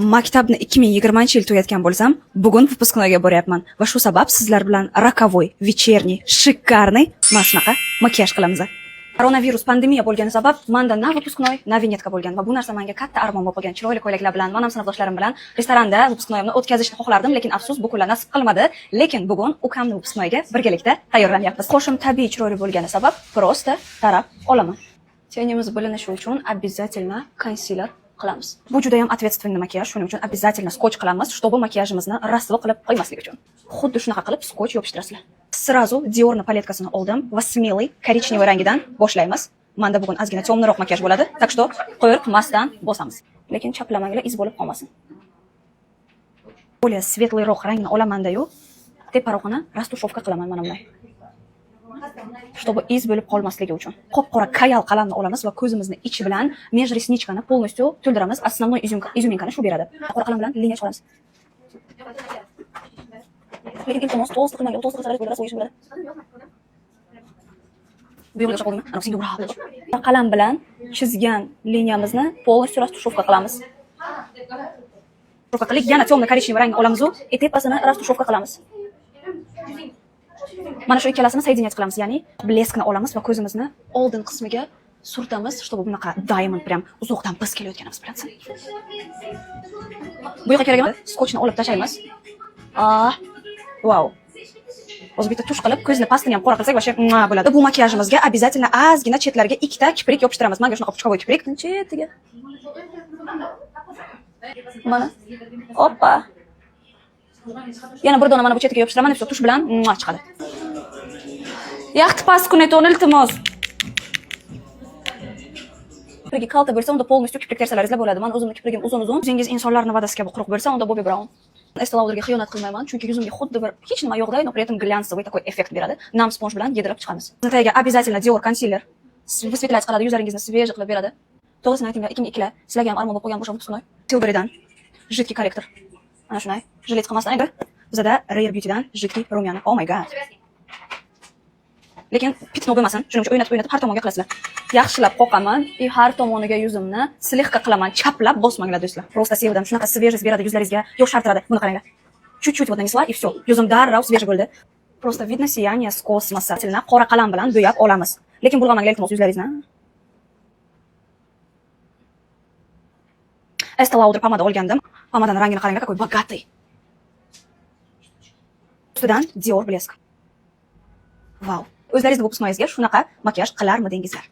Maktabni 2020-yil tugatgan bo'lsam, bugun выпускнойga boryapman va shu sabab sizlar bilan rokovoy, вечерний, шикарный mana shunaqa makiyaj qilamiz. Koronavirus pandemiya bo'lgani sabab menda na выпускной, na vinyetka bo'lgan va bu narsa menga katta armon bo'lib qolgan. Chiroyli ko'ylaklar bilan, mana sinfdoshlarim bilan restoranda выпускнойimni o'tkazishni xohlardim, lekin afsus bu kunlar nasib qilmadi. Lekin bugun ukamni выпускнойga birgalikda tayyorlanyapmiz. Qo'shim tabiiy chiroyli bo'lgani sabab просто tarab olaman. Tenimiz bilinishi uchun обязательно консилер qilamiz. Bu juda ham ответственный makiyaj, shuning uchun обязательно skotch qilamiz, чтобы makiyajimizni rasvo qilib qo'ymaslik uchun. Xuddi shunaqa qilib skotch yopishtirasizlar. Сразу Dior'ning paletkasini oldim va smелый korичневый rangidan boshlaymiz. Menda bugun ozgina temliroq makiyaj bo'ladi, так что qo'yib-masdan bosamiz. Lekin chaplamanglar, iz bo'lib qolmasin. Более светлыйroq rangni olaman-da-yu, teparog'ini rastушевка qilaman mana bunday. Чтобы iz bo'lib qolmasligi uchun. Qop-qora kayal qalamni olamiz va ko'zimizni ichi bilan межресничкani полностью to'ldiramiz. Основной изюминкani shu beradi. Qora qalam bilan liniya chiqaramiz. Lekin iltimos to'g'ri qilmang, to'g'ri qilsangiz bo'ladi, so'yish bo'ladi. Bu yo'lga qo'ymayman. Ana senga urab. Qalam bilan chizgan liniyamizni полностью rastушевка qilamiz. Rastушевка qilib, yana temный korичневый rang olamiz va tepasini rastушевка qilamiz. Mana shu ikkalasini соединять qilamiz, ya'ni bleskni olamiz va ko'zimizni oldin qismiga surtamiz, чтобы bunaqa diamond prям uzoqdan biz kelayotganimiz bilinsin. Bu yoqqa kerak emas, skotchni olib tashlaymiz. Wow. O'zi bitta tush qilib, ko'zni pastini ham qora qilsak, вообще bo'ladi. Bu makiyajimizga обязательно ozgina chetlariga ikkita kiprik yopishtiramiz. Menga shunaqa puchkovoy kiprik chetiga. Mana. Oppa. Yana bir dona mana bu chetiga yopishtiraman, deb tush bilan chiqadi. Yaxti pastquni to'ni iltimos. Kiprigi kalta bo'lsa, unda полностью kiprik tersalaringizlar bo'ladi. Men o'zimning kiprigim uzun-uzun. O'zingiz insonlarning va'dasiga quruq bo'lsa, unda Bobbi Brown. Estee Lauderga xiyonat qilmayman, chunki yuzimga xuddi bir hech nima yo'qday, но при этом глянцевый такой effekt beradi. Nam sponj bilan yedirib chiqamiz. Tagiga обязательно Dior concealer. Vysvetlять qiladi, yuzlaringizni свежий qilib beradi. To'g'risini aytinglar, 2-2. Sizlarga ham armon bo'lib qolgan bo'lsa, выпускной. Tilburydan жидкий корректор. Ana shunday. Jilet qilmasdan edi. Bizda Rare Beauty'dan жидкий rumyani. Oh my god. Lekin pitno bo'lmasin. Shuning uchun o'ynatib har tomonga qilasizlar. Yaxshilab qoqaman va har tomoniga yuzimni slihqa qilaman. Chaplab bosmanglar do'stlar. Просто sevdim. Shunaqa свежесть beradi yuzlaringizga. Yoshartiradi. Buni qaranglar. Чуть-чуть вот нанесла и всё. Yuzim darrov свежий bo'ldi. Просто видно сияние с космоса. Qora qalam bilan bo'yab olamiz. Lekin bulg'amanglar iltimos yuzlaringizni. Estee Lauder pomada olgandim. Pomadaning rangini qaranglar, какой богатый. Ustidan Dior blesk. Wow. O'zlaringizni выпускноyingizga shunaqa makiyaj qilarmidingizlar?